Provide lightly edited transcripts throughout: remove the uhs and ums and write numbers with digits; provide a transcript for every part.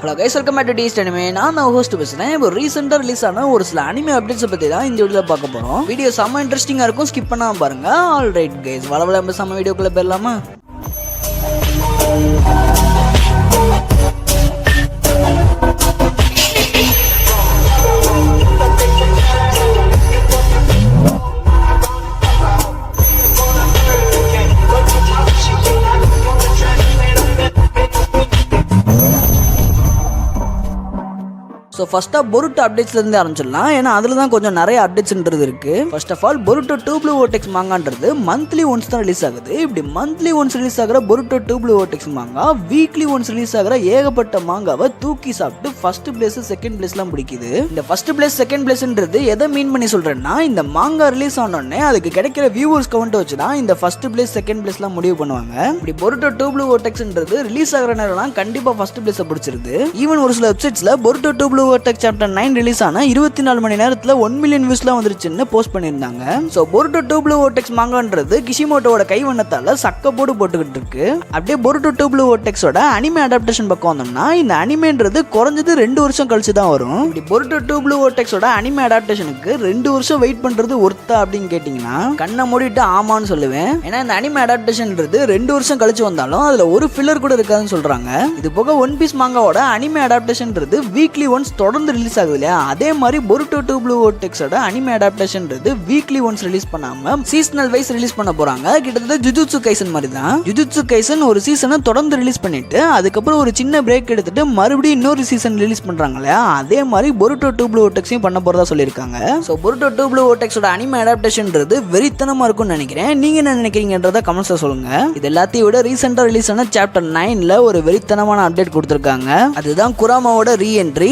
Hello guys, welcome back to DX Anime. நான் host பேசுறேன். இப்போ ரீசெண்டா ரிலீஸ் ஆன ஒரு சில அனிமே அப்டேட்ஸ் பத்தி தான் இந்த வீடியோல பார்க்க போறோம். வீடியோ செம்ம இன்ட்ரஸ்டிங்கா இருக்கும், ஸ்கிப் பண்ணாம பாருங்க. ஆல்ரைட் கைஸ், வளவள நம்ம செம்ம வீடியோக்குள்ள போயிடலாமா? ஸோ ஃபர்ஸ்ட்டாக பொருட்டோ அப்டேட்ஸ்லேருந்து ஆரம்பிச்சிடலாம். ஏன்னா அதில் தான் கொஞ்சம் நிறைய அப்டேட்ஸ்ன்றது இருக்குது. First of all Boruto Two Blue Vortex மாங்கான்றது மந்த்லி ஒன்ஸ் தான் ரிலீஸ் ஆகுது. இப்படி மந்த்லி ஒன்ஸ் ரிலீஸ் ஆகிற பொருட்டோ டூ ப்ளூ ஓடெக்ஸ் மாங்கா வீக்லி ஒன்ஸ் ரிலீஸ் ஆகிற ஏகப்பட்ட மாங்காவை தூக்கி சாப்பிட்டு ஃபர்ஸ்ட் பிளேஸ் செகண்ட் பிளேஸ்லாம் பிடிக்குது. இந்த ஃபர்ஸ்ட் பிளேஸ் செகண்ட் பிளேஸ்ன்றது எதை மீன் பண்ணி சொல்கிறேன்னா, இந்த மாங்கா ரிலீஸ் ஆனோடனே அதுக்கு கிடைக்கிற வியூவர்ஸ் கவுண்ட் வச்சு தான் இந்த ஃபர்ஸ்ட் பிளேஸ் செகண்ட் பிளேஸ்லாம் முடிவு பண்ணுவாங்க. இப்படி பொருட்டோ டூ ப்ளூ ஓடெக்ஸ்ன்றது ரிலீஸ் ஆகிற நேரம்லாம் கண்டிப்பாக ஃபர்ஸ்ட் பிளேஸை பிடிச்சிருது. ஈவன் ஒரு சில வெப்சைட்ஸில் பொருட்டோ டூ ப்ளூ ஓடெக்ஸ் சாப்டர் 9 ரிலீஸ் ஆன 24 மணி நேரத்துல 1 மில்லியன் வியூஸ்லாம் வந்துருச்சுன்னு போஸ்ட் பண்ணியிருந்தாங்க. சோ பொருட்டோ டூ ப்ளூ ஓடெக்ஸ் மாங்கான்றது கிஷிமோட்டோட கைவண்ணத்தால சக்கப்போடு போட்டுக்கிட்டு இருக்கு. அப்படியே பொருட்டோ டூ ப்ளூ ஓடெக்ஸோட அனிமே அடாப்டேஷன் பக்கம் வந்தோம்னா, இந்த அனிமேன்றது குறைஞ்சது 2 வருஷம் கழிச்சு தான் வரும். இப்படி பொருட்டோ டூ ப்ளூ ஓடெக்ஸோட அனிமே அடாப்டேஷனுக்கு 2 வருஷம் வெயிட் பண்றது ஒர்த்தா அப்படின்னு கேட்டீங்கன்னா, கண்ணை மூடிட்டு ஆமான்னு சொல்லுவேன். ஏன்னா இந்த அனிமே அடாப்டேஷன்ன்றது 2 வருஷம் கழிச்சு வந்தாலும் அதுல ஒரு ஃபில்லர் கூட இருக்காதுன்னு சொல்றாங்க. இது போக ஒன் பீஸ் மாங்காவோட அனிமே அடாப்டேஷன்றது வீக்லி ஒன்ஸ் தொடர்ந்து ரிலீஸ் ஆகுது இல்லையா? அதே மாதிரி பொருட்டோ டூ ப்ளூ ஓடெக்ஸோட அனிமே அடாப்டேஷன்றது வீக்லி ஒன்ஸ் ரிலீஸ் பண்ணாம சீசனல் வைஸ் ரிலீஸ் பண்ண போறாங்க. கிட்டத்தட்ட ஜுஜுட்சு கைசன் மாதிரி தான். ஜுஜுட்சு கைசன் ஒரு சீசனை தொடர்ந்து ரிலீஸ் பண்ணிட்டு அதுக்கப்புறம் ஒரு சின்ன பிரேக் எடுத்துட்டு மறுபடியும் இன்னொரு சீசன் ரிலீஸ் பண்றாங்க இல்லையா? அதே மாதிரி பொருட்டோ டூ ப்ளூ ஓடெக்ஸையும் பண்ண போறதா சொல்லியிருக்காங்க. ஸோ பொருட்டோ டூ ப்ளூ ஓடெக்ஸோட அனிமே அடாப்டேஷன்றது வெறித்தனமா இருக்கும்னு நினைக்கிறேன். நீங்க என்ன நினைக்கிறீங்கன்றத கமெண்ட்ஸ்ல சொல்லுங்க. இது எல்லாத்தையும் விட ரீசெண்டா ரிலீஸ் ஆன சாப்டர் 9ல ஒரு வெறித்தனமான அப்டேட் கொடுத்திருக்காங்க. அதுதான் குராமாவோட ரீஎன்ட்ரி,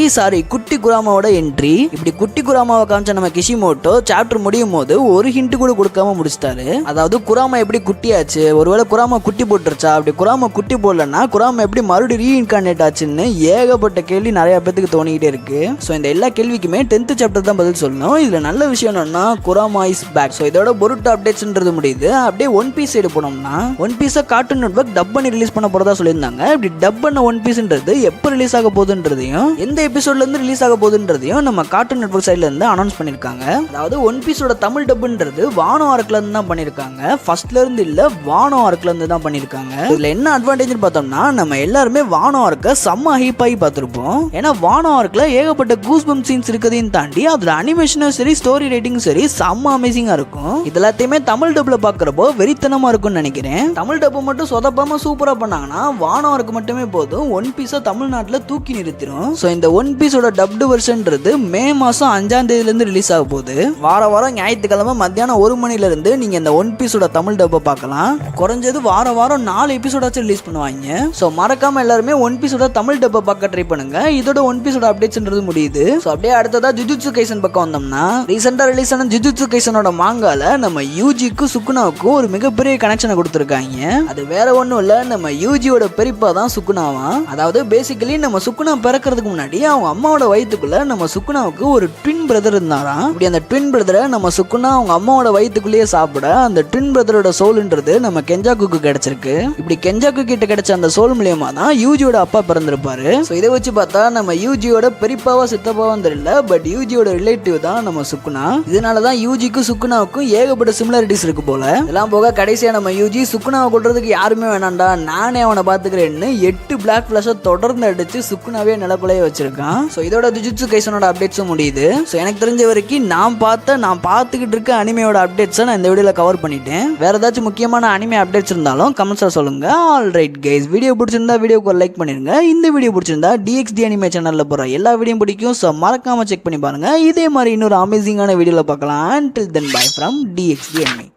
குட்டி குராமாவோட என்ட்ரி. இப்படி குட்டி குராமாவை காமிச்ச நம்ம கிஷிமோட்டோ சாப்டர் முடியும் போது ஒரு ஹிண்ட் கூட கொடுக்காம முடிச்சிட்டாரு. அதாவது குராமா எப்படி குட்டியாச்சு, ஒருவேளை குராமா குட்டி போட்டுருச்சா, அப்படி குராமா குட்டி போடலன்னா குராமா எப்படி மறுபடியும் ரீஇன்கார்னேட் ஆச்சுன்னு ஏகப்பட்ட கேள்வி நிறைய பேருக்கு தோணிக்கிட்டே இருக்கு. ஸோ இந்த எல்லா கேள்விக்குமே 10th சாப்டர் தான் பதில் சொல்லணும். இதுல நல்ல விஷயம் என்னன்னா, குராமா இஸ் பேக். ஸோ இதோட பொருட்டோ அப்டேட்ஸ்ன்றது முடியுது. அப்படியே ஒன் பீஸ் சைடு போனோம்னா, ஒன் பீஸை கார்ட்டூன் நெட்வொர்க் டப் பண்ணி ரிலீஸ் பண்ண போறதா சொல்லியிருந்தாங்க. இப்படி டப் பண்ண ஒன் பீஸ்ன்றது எப்போ ரிலீஸ் ஆக போகுதுன்றதையும் எந்த எபிசோட்ல இருந்து ரிலீஸ் ஆக போகுதுன்றதையும் நம்ம கார்ட்டூன் நெட்வொர்க் சைடுல இருந்து அனௌன்ஸ் பண்ணிருக்காங்க. அதாவது ஒன் பீஸோட தமிழ் டப்ன்றது வானோ ஆர்க்ல இருந்து தான் பண்ணிருக்காங்க. ஃபர்ஸ்ட்ல இருந்து இல்ல, வானோ ஆர்க்ல இருந்து தான் பண்ணிருக்காங்க. இதுல என்ன அட்வான்டேஜ்னு பார்த்தோம்னா, நம்ம எல்லாருமே வானோ ஆர்க்க செம்ம ஹைப் ஆகி பார்த்திருப்போம். ஏன்னா வானோ ஆர்க்ல ஏகப்பட்ட கூஸ் பம்ப் சீன்ஸ் இருக்கதையும் தாண்டி அதுல அனிமேஷனும் சரி ஸ்டோரி ரைட்டிங்கும் சரி செம்ம அமேசிங்கா இருக்கும். இது எல்லாத்தையுமே தமிழ் டப்ல பாக்குறப்போ வெறித்தனமா இருக்கும்னு நினைக்கிறேன். தமிழ் டப் மட்டும் சொதப்பாம சூப்பரா பண்ணாங்கன்னா வானோ ஆர்க் மட்டுமே போதும் ஒன் பீஸை தமிழ்நாட்டுல தூக்கி நிறுத்திடும். ஸோ இந்த ஒன் பீஸோட டப்டு வெர்ஷன்றது மே மாசம் 5ஆம் தேதியில இருந்து ரிலீஸ் ஆக போகுது. வாரம் ஞாயிற்றுக்கிழமை மத்தியானம் 1 மணில இருந்து நீங்க இந்த ஒன் பீஸோட தமிழ் டப்பை பார்க்கலாம். குறைஞ்சது வாரம் 4 எபிசோடாச்சும் ரிலீஸ் பண்ணுவாங்க. ஸோ மறக்காம எல்லாருமே ஒன் பீஸோட தமிழ் டப்பை பார்க்க ட்ரை பண்ணுங்க. இதோட ஒன் பீஸோட அப்டேட்ஸ்ன்றது முடியுது. ஸோ அப்படியே அடுத்ததா ஜுஜுட்சு கைசன் பக்கம் வந்தோம்னா, ரீசெண்டா ரிலீஸ் ஆன ஜுஜுட்சு கைசனோட மாங்கால நம்ம யூஜிக்கும் சுக்குனாவுக்கும் ஒரு மிகப்பெரிய கனெக்ஷனை கொடுத்துருக்காங்க. அது வேற ஒன்றும் இல்ல, நம்ம யூஜியோட பெரியப்பா தான் சுக்குனாவா. அதாவது பேசிக்கலி நம்ம சுக்குனா பிறக்கிறதுக்கு முன்னாடி அவங்க அம்மாவோட வயிற்றுக்குள்ள நம்ம சுக்குனாவுக்கு ஒரு ட்வின் பிரதர் இருந்தாராம். இப்படி அந்த ட்வின் பிரதரை நம்ம சுக்குனா அவங்க அம்மாவோட வயிற்றுக்குள்ளேயே சாப்பிட அந்த ட்வின் பிரதரோட சோல்ன்றது நம்ம கெஞ்சாக்குக்கு கிடைச்சிருக்கு. இப்படி கெஞ்சாக்கு கிட்ட கிடைச்ச அந்த சோல் மூலியமா தான் யூஜியோட அப்பா பிறந்திருப்பாரு. ஸோ இதை வச்சு பார்த்தா நம்ம யூஜியோட பெரியப்பாவா சித்தப்பாவும் தெரியல, பட் யூஜியோட ரிலேட்டிவ் தான் நம்ம சுக்குனா. இதனாலதான் யூஜிக்கும் சுக்குனாவுக்கும் ஏகப்பட்ட சிமிலாரிட்டிஸ் இருக்கு போல. இதெல்லாம் போக கடைசியா நம்ம யூஜி சுக்குனாவை கொள்றதுக்கு யாருமே வேணாண்டா, நானே அவனை பாத்துக்கிறேன்னு 8 பிளாக் ஃபிளாஷை தொடர்ந்து அடிச்சு சுக்குனாவே நிலக்குலையே வச்சிருக்கான். ஸோ இதோட ஜுஜுட்சு கைசனோட அப்டேட்ஸும் முடியுது. ஸோ எனக்கு தெரிஞ்ச வரைக்கும் நான் பார்த்துக்கிட்டு இருக்க அனிமையோட அப்டேட்ஸை நான் இந்த வீடியோவில் கவர் பண்ணிட்டேன். வேற ஏதாச்சும் முக்கியமான அனிமே அப்டேட்ஸ் இருந்தாலும் கமெண்ட்ஸாக சொல்லுங்க. ஆல்ரைட் கைஸ், வீடியோ பிடிச்சிருந்தா வீடியோக்கு ஒரு லைக் பண்ணிருங்க. இந்த வீடியோ பிடிச்சிருந்தா DXD அனிமே சேனலில் போகிற எல்லா வீடியோ பிடிக்கும். ஸோ மறக்காம செக் பண்ணி பாருங்க. இதே மாதிரி இன்னொரு அமேசிங்கான வீடியோவில் பார்க்கலாம். Until then, bye from DXD Anime.